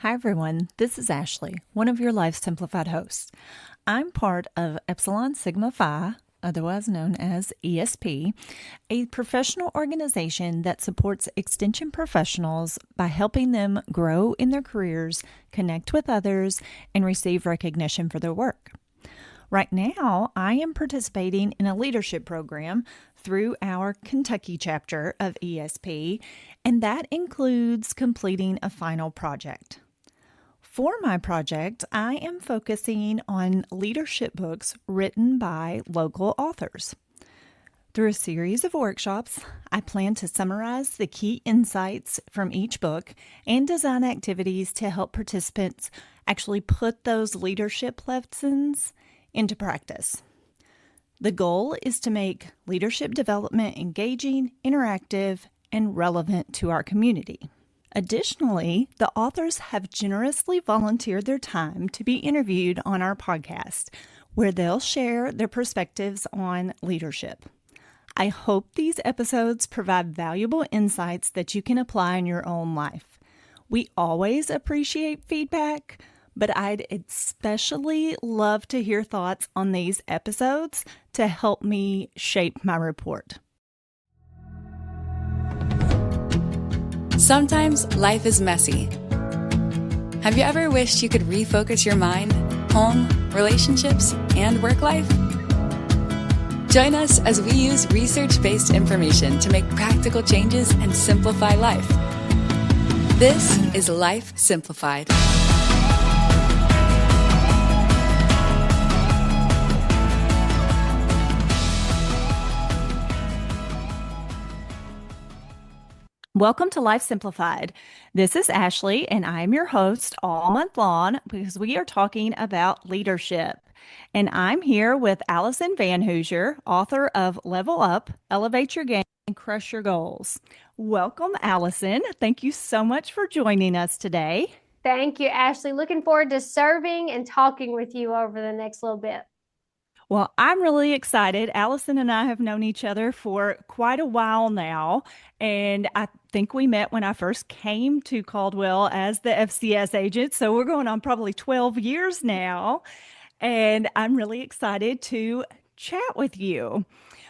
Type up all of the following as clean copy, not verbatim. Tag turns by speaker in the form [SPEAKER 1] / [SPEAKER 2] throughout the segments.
[SPEAKER 1] Hi, everyone. This is Ashley, one of your Life Simplified hosts. I'm part of Epsilon Sigma Phi, otherwise known as ESP, a professional organization that supports extension professionals by helping them grow in their careers, connect with others, and receive recognition for their work. Right now, I am participating in a leadership program through our Kentucky chapter of ESP, and that includes completing a final project. For my project, I am focusing on leadership books written by local authors. Through a series of workshops, I plan to summarize the key insights from each book and design activities to help participants actually put those leadership lessons into practice. The goal is to make leadership development engaging, interactive, and relevant to our community. Additionally, the authors have generously volunteered their time to be interviewed on our podcast, where they'll share their perspectives on leadership. I hope these episodes provide valuable insights that you can apply in your own life. We always appreciate feedback, but I'd especially love to hear thoughts on these episodes to help me shape my report.
[SPEAKER 2] Sometimes life is messy. Have you ever wished you could refocus your mind, home, relationships, and work life? Join us as we use research-based information to make practical changes and simplify life. This is Life Simplified.
[SPEAKER 1] Welcome to Life Simplified. This is Ashley, and I'm your host all month long because we are talking about leadership. And I'm here with Alyson Van Hooser, author of Level Up, Elevate Your Game, and Crush Your Goals. Welcome, Alyson. Thank you so much for joining us today.
[SPEAKER 3] Thank you, Ashley. Looking forward to serving and talking with you over the next little bit.
[SPEAKER 1] Well, I'm really excited. Alyson and I have known each other for quite a while now, and I think we met when I first came to Caldwell as the FCS agent. So we're going on probably 12 years now, and I'm really excited to chat with you.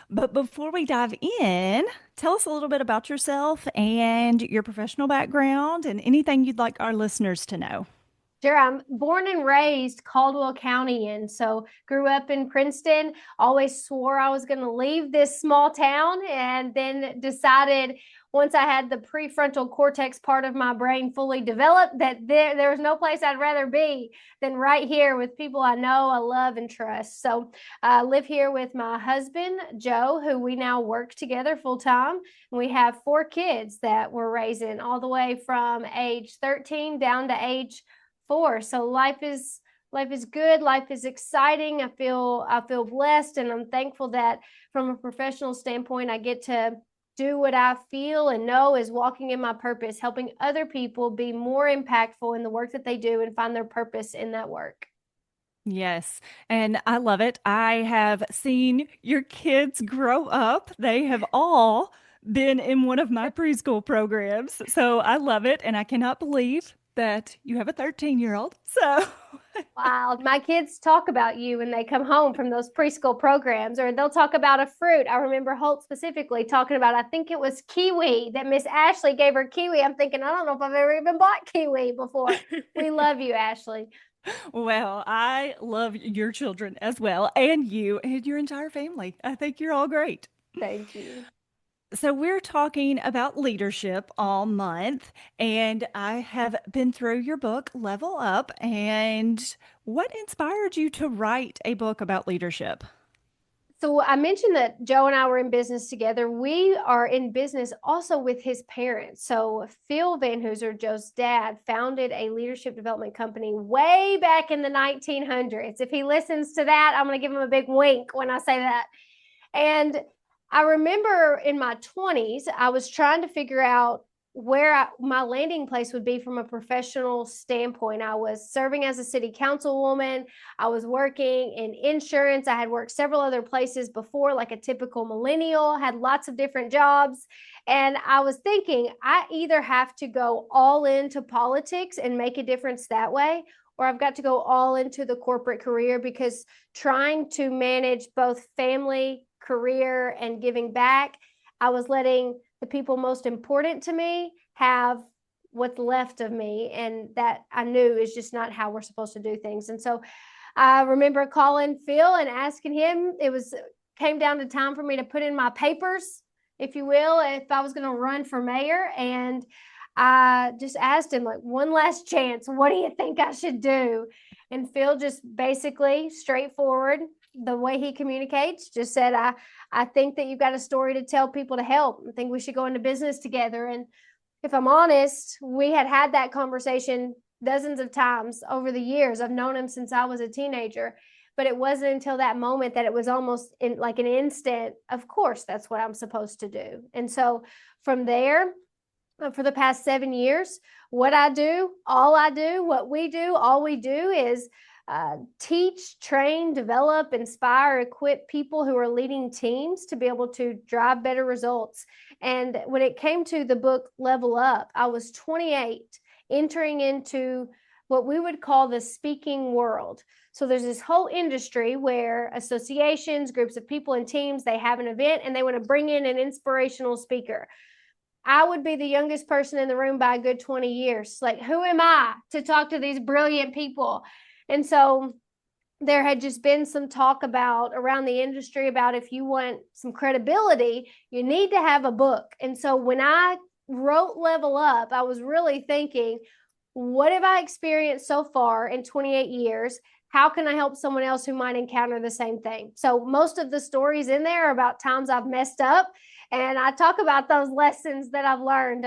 [SPEAKER 1] But before we dive in, tell us a little bit about yourself and your professional background and anything you'd like our listeners to know.
[SPEAKER 3] Sure. I'm born and raised Caldwell County, so grew up in Princeton. Always swore I was going to leave this small town, and then decided once I had the prefrontal cortex part of my brain fully developed that there was no place I'd rather be than right here with people I know, I love, and trust. So I live here with my husband, Joe, who we now work together full time. We have 4 kids that we're raising all the way from age 13 down to age 4. So life is good. Life is exciting. I feel blessed, and I'm thankful that from a professional standpoint, I get to do what I feel and know is walking in my purpose, helping other people be more impactful in the work that they do and find their purpose in that work.
[SPEAKER 1] Yes, and I love it. I have seen your kids grow up. They have all been in one of my preschool programs. So I love it. And I cannot believe that you have a 13-year-old. So
[SPEAKER 3] Wow. My kids talk about you when they come home from those preschool programs, or they'll talk about a fruit. I remember Holt specifically talking about, I think it was kiwi, that Miss Ashley gave her kiwi. I'm thinking, I don't know if I've ever even bought kiwi before. We love you, Ashley.
[SPEAKER 1] well, I love your children as well, and you and your entire family. I think you're all great.
[SPEAKER 3] Thank you.
[SPEAKER 1] So, we're talking about leadership all month, and I have been through your book, Level Up. And what inspired you to write a book about leadership?
[SPEAKER 3] So I mentioned that Joe and I were in business together. We are in business also with his parents. So Phil Van Hooser, Joe's dad, founded a leadership development company way back in the 1900s. If he listens to that, I'm going to give him a big wink when I say that. And I remember in my 20s, I was trying to figure out where my landing place would be from a professional standpoint. I was serving as a city councilwoman. I was working in insurance. I had worked several other places before, like a typical millennial, had lots of different jobs. And I was thinking, I either have to go all into politics and make a difference that way, or I've got to go all into the corporate career, because trying to manage both family, career, and giving back, I was letting the people most important to me have what's left of me. And that I knew is just not how we're supposed to do things. And so I remember calling Phil and asking him, came down to time for me to put in my papers, if you will, if I was going to run for mayor. And I just asked him, like, one last chance, what do you think I should do? And Phil just basically straightforward, the way he communicates, just said, I think that you've got a story to tell people to help. I think we should go into business together. And if I'm honest, we had that conversation dozens of times over the years. I've known him since I was a teenager, but it wasn't until that moment that it was almost in like an instant, of course, that's what I'm supposed to do. And so from there, for the past 7 years, what we do, all we do is teach, train, develop, inspire, equip people who are leading teams to be able to drive better results. And when it came to the book Level Up, I was 28, entering into what we would call the speaking world. So there's this whole industry where associations, groups of people and teams, they have an event and they want to bring in an inspirational speaker. I would be the youngest person in the room by a good 20 years. Like, who am I to talk to these brilliant people? And so there had just been some talk around the industry about, if you want some credibility, you need to have a book. And so when I wrote Level Up, I was really thinking, what have I experienced so far in 28 years? How can I help someone else who might encounter the same thing? So most of the stories in there are about times I've messed up, and I talk about those lessons that I've learned.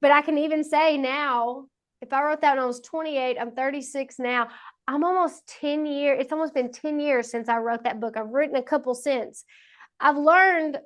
[SPEAKER 3] But I can even say now, if I wrote that when I was 28, I'm 36 now. I'm almost 10 years. It's almost been 10 years since I wrote that book. I've written a couple since. I've learned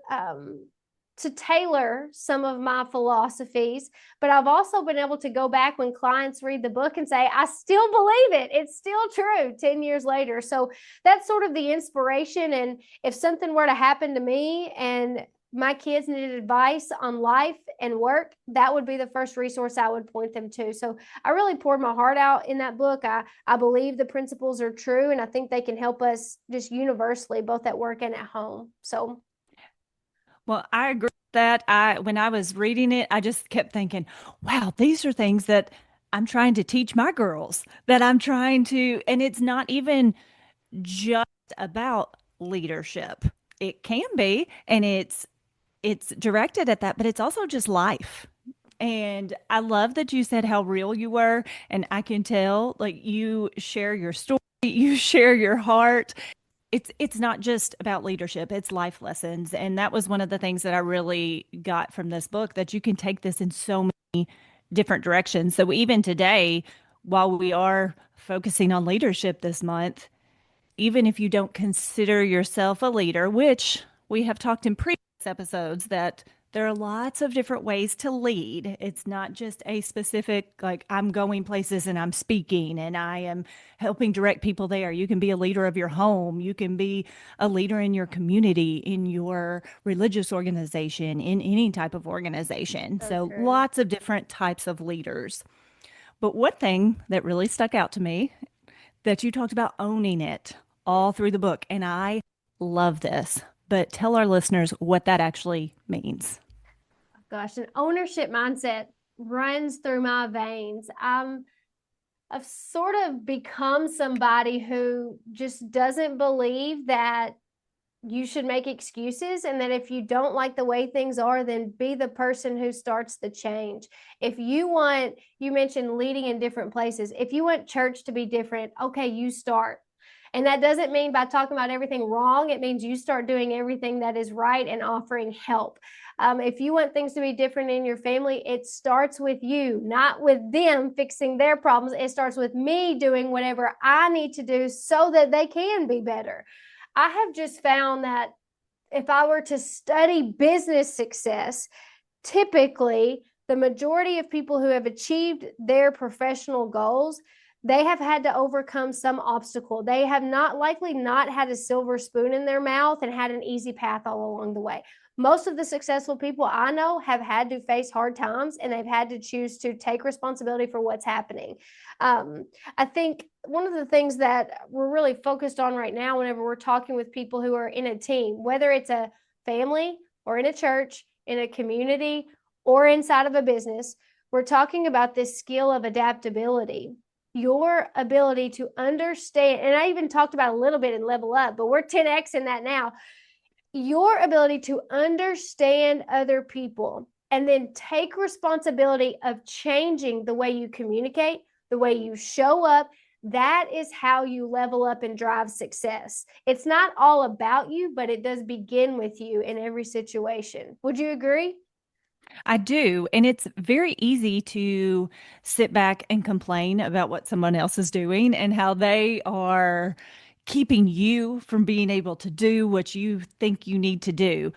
[SPEAKER 3] to tailor some of my philosophies, but I've also been able to go back when clients read the book and say, I still believe it. It's still true 10 years later. So that's sort of the inspiration. And if something were to happen to me and my kids needed advice on life and work, that would be the first resource I would point them to. So I really poured my heart out in that book. I believe the principles are true, and I think they can help us just universally, both at work and at home. So,
[SPEAKER 1] well, I agree with that. When I was reading it, I just kept thinking, wow, these are things that I'm trying to teach my girls, that I'm trying to, and it's not even just about leadership. It can be, and it's directed at that, but it's also just life. And I love that you said how real you were. And I can tell, like, you share your story, you share your heart. It's not just about leadership, it's life lessons. And that was one of the things that I really got from this book, that you can take this in so many different directions. So even today, while we are focusing on leadership this month, even if you don't consider yourself a leader, which we have talked in previous episodes, that there are lots of different ways to lead. It's not just a specific, like, I'm going places and I'm speaking and I am helping direct people there. You can be a leader of your home. You can be a leader in your community, in your religious organization, in any type of organization. So lots of different types of leaders. But one thing that really stuck out to me, that you talked about owning it all through the book. And I love this, but tell our listeners what that actually means.
[SPEAKER 3] Gosh, an ownership mindset runs through my veins. I've sort of become somebody who just doesn't believe that you should make excuses, and that if you don't like the way things are, then be the person who starts the change. If you mentioned leading in different places. If you want church to be different, okay, you start. And that doesn't mean by talking about everything wrong. It means you start doing everything that is right and offering help. If you want things to be different in your family, it starts with you, not with them fixing their problems. It starts with me doing whatever I need to do so that they can be better. I have just found that if I were to study business success, typically The majority of people who have achieved their professional goals, they have had to overcome some obstacle. They have not likely not had a silver spoon in their mouth and had an easy path all along the way. Most of the successful people I know have had to face hard times, and they've had to choose to take responsibility for what's happening. I think one of the things that we're really focused on right now, whenever we're talking with people who are in a team, whether it's a family or in a church, in a community, or inside of a business, we're talking about this skill of adaptability. Your ability to understand, and I even talked about a little bit in Level Up, but we're 10x in that now. Your ability to understand other people and then take responsibility of changing the way you communicate, the way you show up. That is how you level up and drive success. It's not all about you, but it does begin with you in every situation. Would you agree?
[SPEAKER 1] I do. And it's very easy to sit back and complain about what someone else is doing and how they are keeping you from being able to do what you think you need to do.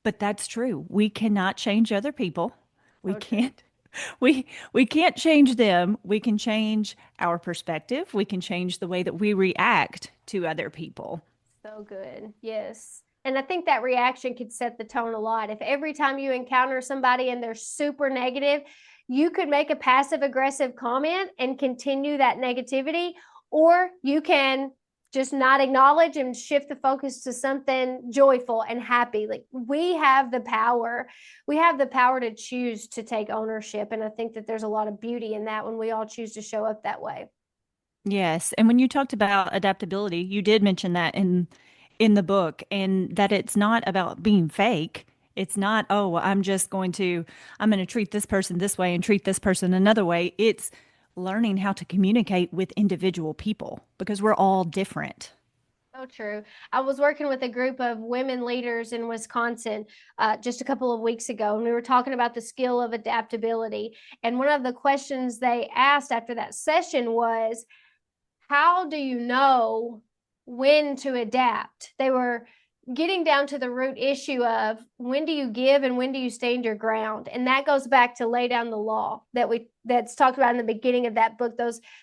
[SPEAKER 1] But that's true. We cannot change other people. We
[SPEAKER 3] So true.
[SPEAKER 1] can't we can't change them. We can change our perspective. We can change the way that we react to other people.
[SPEAKER 3] So good. Yes. And I think that reaction could set the tone a lot. If every time you encounter somebody and they're super negative, you could make a passive aggressive comment and continue that negativity, or you can just not acknowledge and shift the focus to something joyful and happy. Like we have the power. We have the power to choose to take ownership. And I think that there's a lot of beauty in that when we all choose to show up that way.
[SPEAKER 1] Yes. And when you talked about adaptability, you did mention that in the book, and that it's not about being fake. It's not, oh, well, I'm going to treat this person this way and treat this person another way. It's learning how to communicate with individual people because we're all different.
[SPEAKER 3] So true. I was working with a group of women leaders in Wisconsin just a couple of weeks ago, and we were talking about the skill of adaptability. And one of the questions they asked after that session was, how do you know when to adapt? They were getting down to the root issue of when do you give and when do you stand your ground, and that goes back to lay down the law that's talked about in the beginning of that book.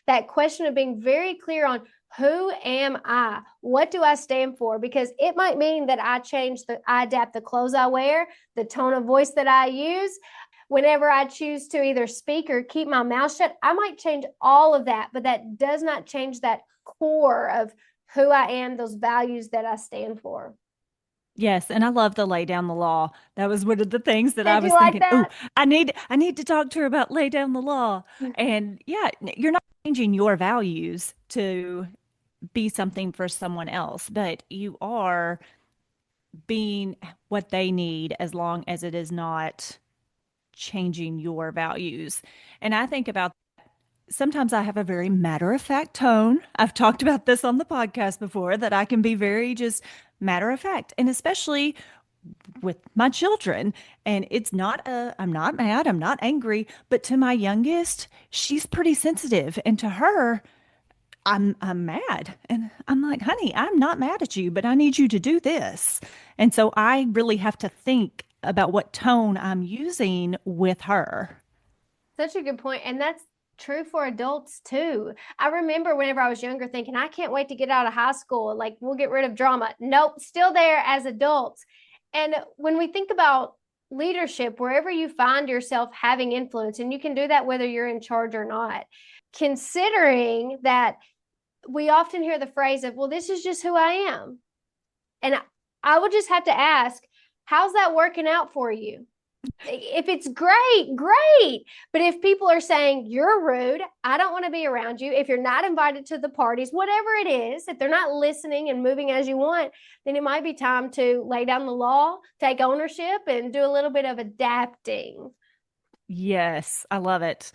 [SPEAKER 3] That question of being very clear on who am I, what do I stand for, because it might mean that I adapt the clothes I wear, the tone of voice that I use. Whenever I choose to either speak or keep my mouth shut, I might change all of that, but that does not change that core of who I am, those values that I stand for.
[SPEAKER 1] Yes, and I love the lay down the law. That was one of the things that I
[SPEAKER 3] Did you
[SPEAKER 1] was
[SPEAKER 3] like
[SPEAKER 1] thinking, oh,
[SPEAKER 3] that?
[SPEAKER 1] I need to talk to her about lay down the law. And yeah, you're not changing your values to be something for someone else, but you are being what they need as long as it is not changing your values. And I think about sometimes I have a very matter of fact tone. I've talked about this on the podcast before that I can be very just matter of fact, and especially with my children. And I'm not mad, I'm not angry, but to my youngest, she's pretty sensitive. And to her, I'm mad. And I'm like, honey, I'm not mad at you, but I need you to do this. And so I really have to think about what tone I'm using with her.
[SPEAKER 3] Such a good point. And that's true for adults too. I remember whenever I was younger thinking, I can't wait to get out of high school. Like, we'll get rid of drama. Nope, still there as adults. And when we think about leadership, wherever you find yourself having influence, and you can do that whether you're in charge or not, considering that we often hear the phrase of, well, this is just who I am. And I would just have to ask, how's that working out for you? If it's great, great. But if people are saying you're rude, I don't want to be around you, if you're not invited to the parties, whatever it is, if they're not listening and moving as you want, then it might be time to lay down the law, take ownership, and do a little bit of adapting.
[SPEAKER 1] Yes, I love it.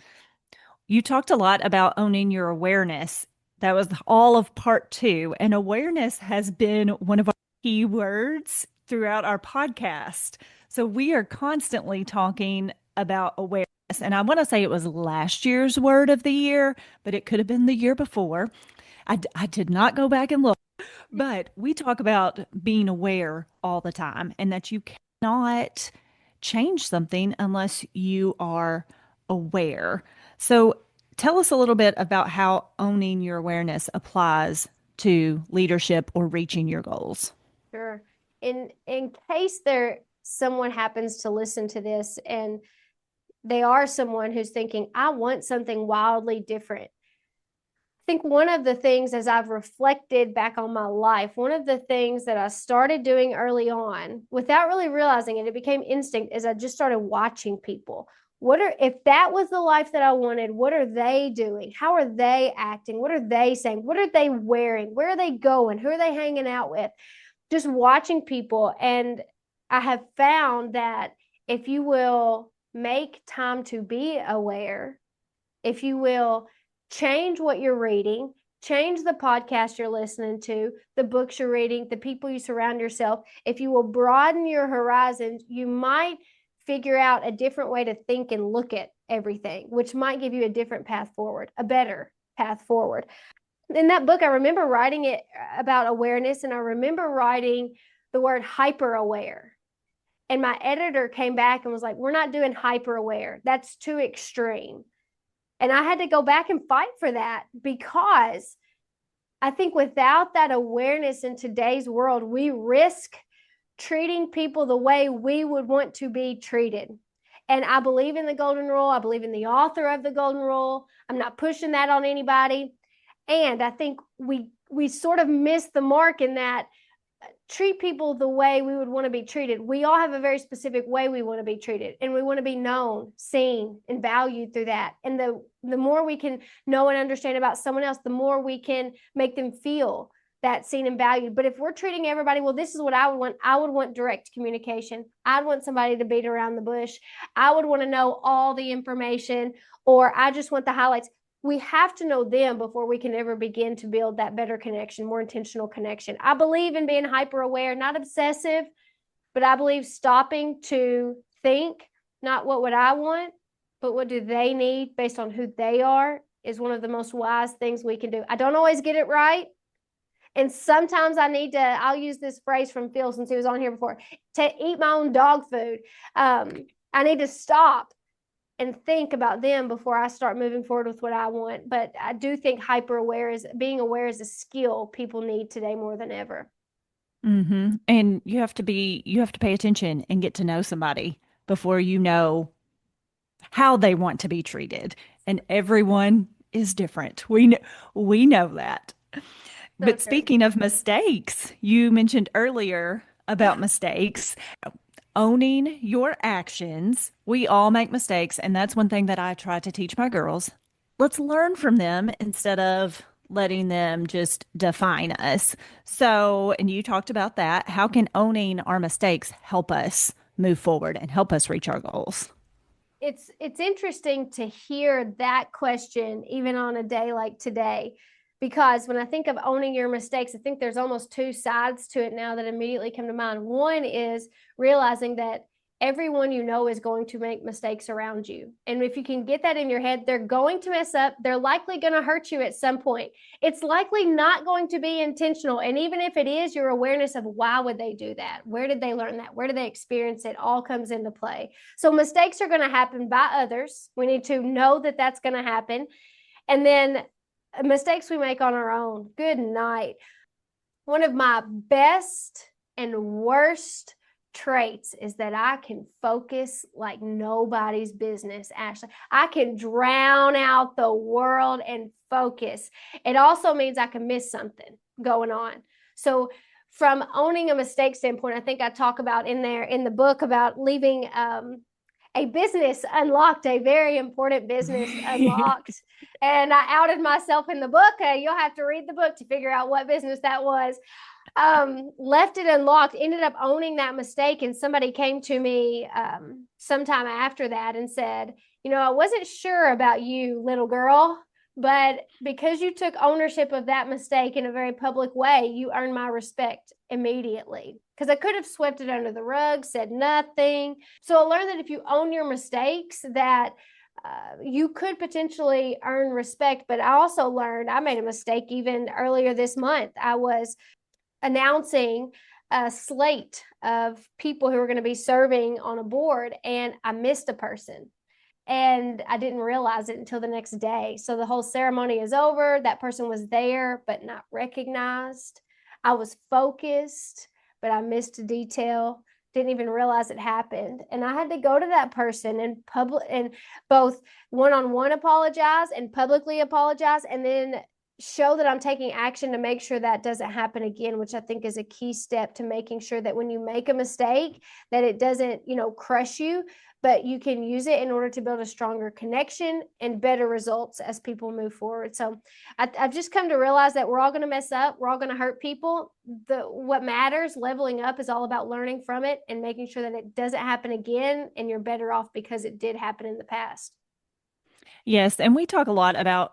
[SPEAKER 1] You talked a lot about owning your awareness. That was all of part two. And awareness has been one of our key words throughout our podcast. So we are constantly talking about awareness. And I want to say it was last year's word of the year, but it could have been the year before. I did not go back and look, but we talk about being aware all the time and that you cannot change something unless you are aware. So tell us a little bit about how owning your awareness applies to leadership or reaching your goals.
[SPEAKER 3] Sure. In case someone happens to listen to this and they are someone who's thinking, I want something wildly different. I think one of the things, as I've reflected back on my life, one of the things that I started doing early on without really realizing it, it became instinct, is I just started watching people. If that was the life that I wanted, what are they doing? How are they acting? What are they saying? What are they wearing? Where are they going? Who are they hanging out with? Just watching people. And I have found that if you will make time to be aware, if you will change what you're reading, change the podcast you're listening to, the books you're reading, the people you surround yourself, if you will broaden your horizons, you might figure out a different way to think and look at everything, which might give you a different path forward, a better path forward. In that book, I remember writing it about awareness, and I remember writing the word hyper aware. And my editor came back and was like, we're not doing hyper aware. That's too extreme. And I had to go back and fight for that, because I think without that awareness in today's world, we risk treating people the way we would want to be treated. And I believe in the golden rule. I believe in the author of the golden rule. I'm not pushing that on anybody. And I think we sort of miss the mark in that treat people the way we would want to be treated. We all have a very specific way we want to be treated, and we want to be known, seen, and valued through that. And the more we can know and understand about someone else, the more we can make them feel that seen and valued. But if we're treating everybody, well, this is what I would want direct communication. I'd want somebody to beat around the bush. I would want to know all the information, or I just want the highlights. We have to know them before we can ever begin to build that better connection, more intentional connection. I believe in being hyper aware, not obsessive, but I believe stopping to think, not what would I want, but what do they need based on who they are, is one of the most wise things we can do. I don't always get it right. And sometimes I'll use this phrase from Phil, since he was on here before, to eat my own dog food. I need to stop and think about them before I start moving forward with what I want. But I do think being aware is a skill people need today more than ever.
[SPEAKER 1] Mm-hmm. And you have to pay attention and get to know somebody before you know how they want to be treated. And everyone is different. We know that.
[SPEAKER 3] So
[SPEAKER 1] But
[SPEAKER 3] true.
[SPEAKER 1] speaking of mistakes, you mentioned earlier about mistakes. Owning your actions. We all make mistakes, and that's one thing that I try to teach my girls. Let's learn from them instead of letting them just define us. So, and you talked about that. How can owning our mistakes help us move forward and help us reach our goals?
[SPEAKER 3] It's interesting to hear that question even on a day like today, because when I think of owning your mistakes, I think there's almost two sides to it now that immediately come to mind. One is realizing that everyone you know is going to make mistakes around you. And if you can get that in your head, they're going to mess up. They're likely going to hurt you at some point. It's likely not going to be intentional. And even if it is, your awareness of why would they do that? Where did they learn that? Where did they experience it? All comes into play. So mistakes are going to happen by others. We need to know that that's going to happen. And then mistakes we make on our own. Good night. One of my best and worst traits is that I can focus like nobody's business, Ashley. I can drown out the world and focus. It also means I can miss something going on. So from owning a mistake standpoint, I think I talk about in the book about leaving a business unlocked, a very important business unlocked. And I outed myself in the book. You'll have to read the book to figure out what business that was. Left it unlocked, ended up owning that mistake. And somebody came to me sometime after that and said, I wasn't sure about you, little girl, but because you took ownership of that mistake in a very public way, you earned my respect immediately. Because I could have swept it under the rug, said nothing. So I learned that if you own your mistakes, that you could potentially earn respect. But I also learned I made a mistake even earlier this month. I was announcing a slate of people who were going to be serving on a board, and I missed a person. And I didn't realize it until the next day. So the whole ceremony is over. That person was there, but not recognized. I was focused, but I missed a detail. Didn't even realize it happened. And I had to go to that person and both one-on-one apologize and publicly apologize, and then show that I'm taking action to make sure that doesn't happen again, which I think is a key step to making sure that when you make a mistake, that it doesn't, crush you, but you can use it in order to build a stronger connection and better results as people move forward. So I've just come to realize that we're all going to mess up. We're all going to hurt people. What matters, leveling up, is all about learning from it and making sure that it doesn't happen again, and you're better off because it did happen in the past.
[SPEAKER 1] Yes, and we talk a lot about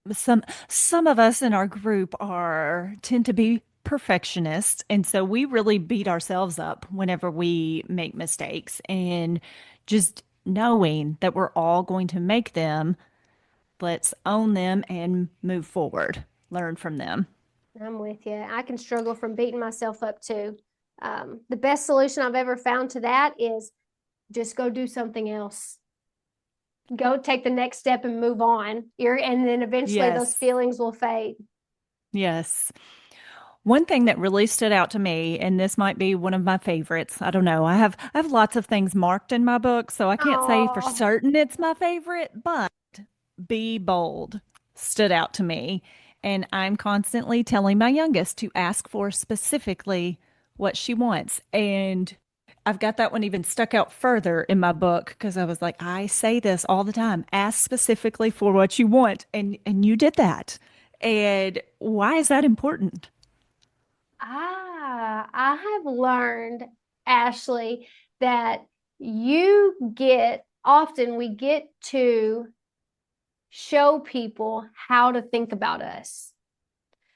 [SPEAKER 1] some of us in our group tend to be perfectionists, and so we really beat ourselves up whenever we make mistakes, and just knowing that we're all going to make them, let's own them and move forward, learn from them.
[SPEAKER 3] I'm with you. I can struggle from beating myself up too. The best solution I've ever found to that is just go do something else. Go take the next step and move on. And then eventually those
[SPEAKER 1] Yes.
[SPEAKER 3] feelings will fade.
[SPEAKER 1] Yes. One thing that really stood out to me, and this might be one of my favorites, I don't know. I have lots of things marked in my book, so I can't say for
[SPEAKER 3] Oh,
[SPEAKER 1] certain it's my favorite, but be bold stood out to me. And I'm constantly telling my youngest to ask for specifically what she wants. And I've got that one even stuck out further in my book because I was like, I say this all the time, ask specifically for what you want. And you did that. And why is that important?
[SPEAKER 3] I have learned, Ashley, that we get to show people how to think about us.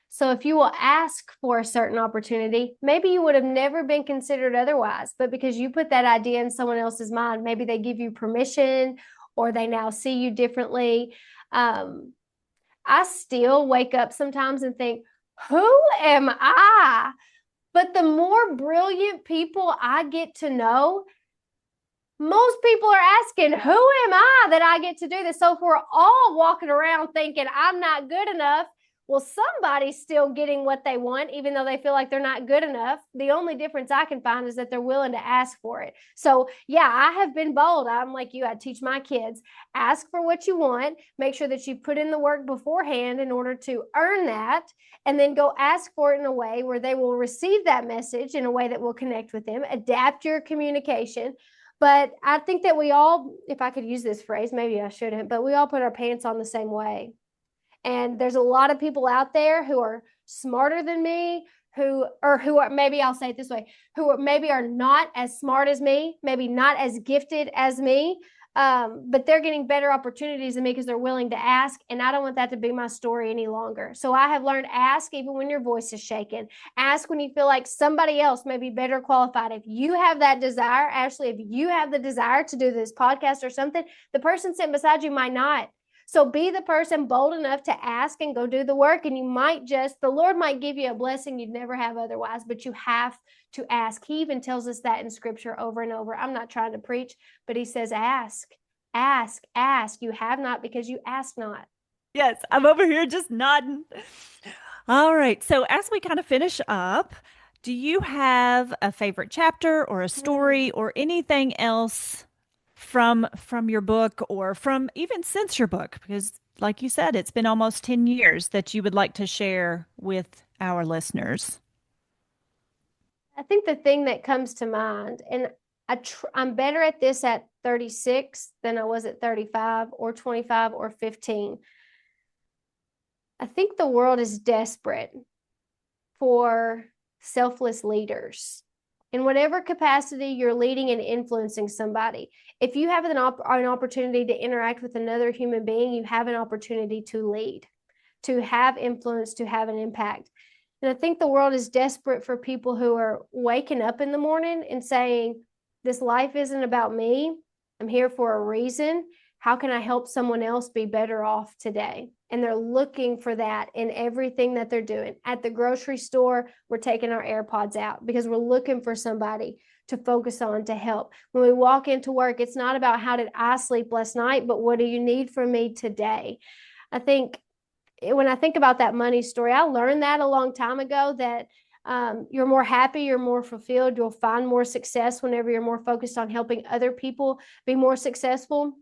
[SPEAKER 3] So if you will ask for a certain opportunity, maybe you would have never been considered otherwise, but because you put that idea in someone else's mind, maybe they give you permission or they now see you differently. I still wake up sometimes and think, who am I? But the more brilliant people I get to know, most people are asking, who am I that I get to do this? So if we're all walking around thinking I'm not good enough, well, somebody's still getting what they want, even though they feel like they're not good enough. The only difference I can find is that they're willing to ask for it. So yeah, I have been bold. I'm like you, I teach my kids, ask for what you want, make sure that you put in the work beforehand in order to earn that, and then go ask for it in a way where they will receive that message in a way that will connect with them, adapt your communication. But I think that we all, if I could use this phrase, maybe I shouldn't, but we all put our pants on the same way. And there's a lot of people out there who are smarter than me, who are, maybe I'll say it this way, who maybe are not as smart as me, maybe not as gifted as me, but they're getting better opportunities than me because they're willing to ask. And I don't want that to be my story any longer. So I have learned, ask even when your voice is shaken. Ask when you feel like somebody else may be better qualified. If you have that desire, Ashley, if you have the desire to do this podcast or something, the person sitting beside you might not. So be the person bold enough to ask and go do the work. And the Lord might give you a blessing you'd never have otherwise, but you have to ask. He even tells us that in scripture over and over. I'm not trying to preach, but he says, ask, ask, ask. You have not because you ask not.
[SPEAKER 1] Yes, I'm over here just nodding. All right. So as we kind of finish up, do you have a favorite chapter or a story or anything else from your book or from even since your book? Because like you said, it's been almost 10 years that you would like to share with our listeners.
[SPEAKER 3] I think the thing that comes to mind, and I'm better at this at 36 than I was at 35 or 25 or 15. I think the world is desperate for selfless leaders. In whatever capacity you're leading and influencing somebody, if you have an opportunity to interact with another human being, you have an opportunity to lead, to have influence, to have an impact. And I think the world is desperate for people who are waking up in the morning and saying, this life isn't about me. I'm here for a reason. how can I help someone else be better off today? And they're looking for that in everything that they're doing. At the grocery store, we're taking our AirPods out because we're looking for somebody to focus on to help. When we walk into work, it's not about how did I sleep last night, but what do you need from me today? I think when I think about that money story, I learned that a long time ago that you're more happy, you're more fulfilled, you'll find more success whenever you're more focused on helping other people be more successful.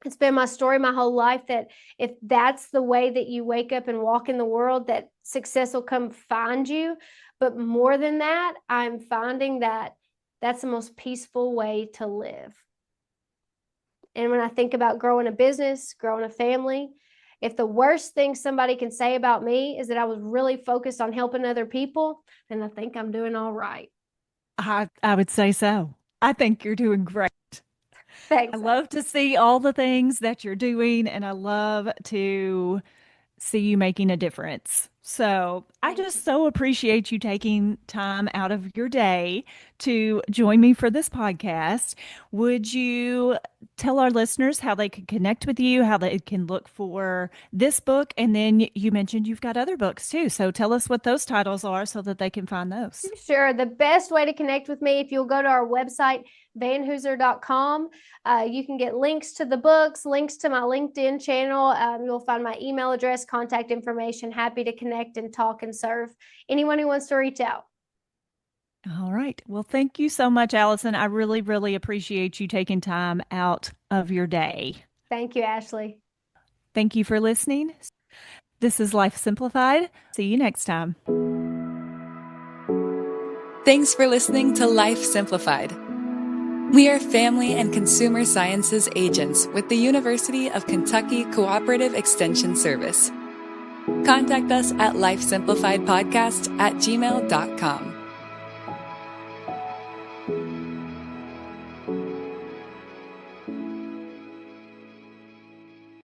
[SPEAKER 3] It's been my story my whole life that if that's the way that you wake up and walk in the world, that success will come find you. But more than that, I'm finding that that's the most peaceful way to live. And when I think about growing a business, growing a family, if the worst thing somebody can say about me is that I was really focused on helping other people, then I think I'm doing all right.
[SPEAKER 1] I would say so. I think you're doing great.
[SPEAKER 3] Thanks.
[SPEAKER 1] I love to see all the things that you're doing, and I love to see you making a difference. So I just so appreciate you taking time out of your day to join me for this podcast. Would you tell our listeners how they can connect with you, how they can look for this book? And then you mentioned you've got other books too. So tell us what those titles are so that they can find those.
[SPEAKER 3] Sure. The best way to connect with me, if you'll go to our website, vanhooser.com, you can get links to the books, links to my LinkedIn channel. You'll find my email address, contact information. Happy to connect and talk and serve anyone who wants to reach out.
[SPEAKER 1] All right. Well, thank you so much, Alyson. I really, really appreciate you taking time out of your day.
[SPEAKER 3] Thank you, Ashley.
[SPEAKER 1] Thank you for listening. This is Life Simplified. See you next time.
[SPEAKER 2] Thanks for listening to Life Simplified. We are family and consumer sciences agents with the University of Kentucky Cooperative Extension Service. Contact us at lifesimplifiedpodcast@gmail.com.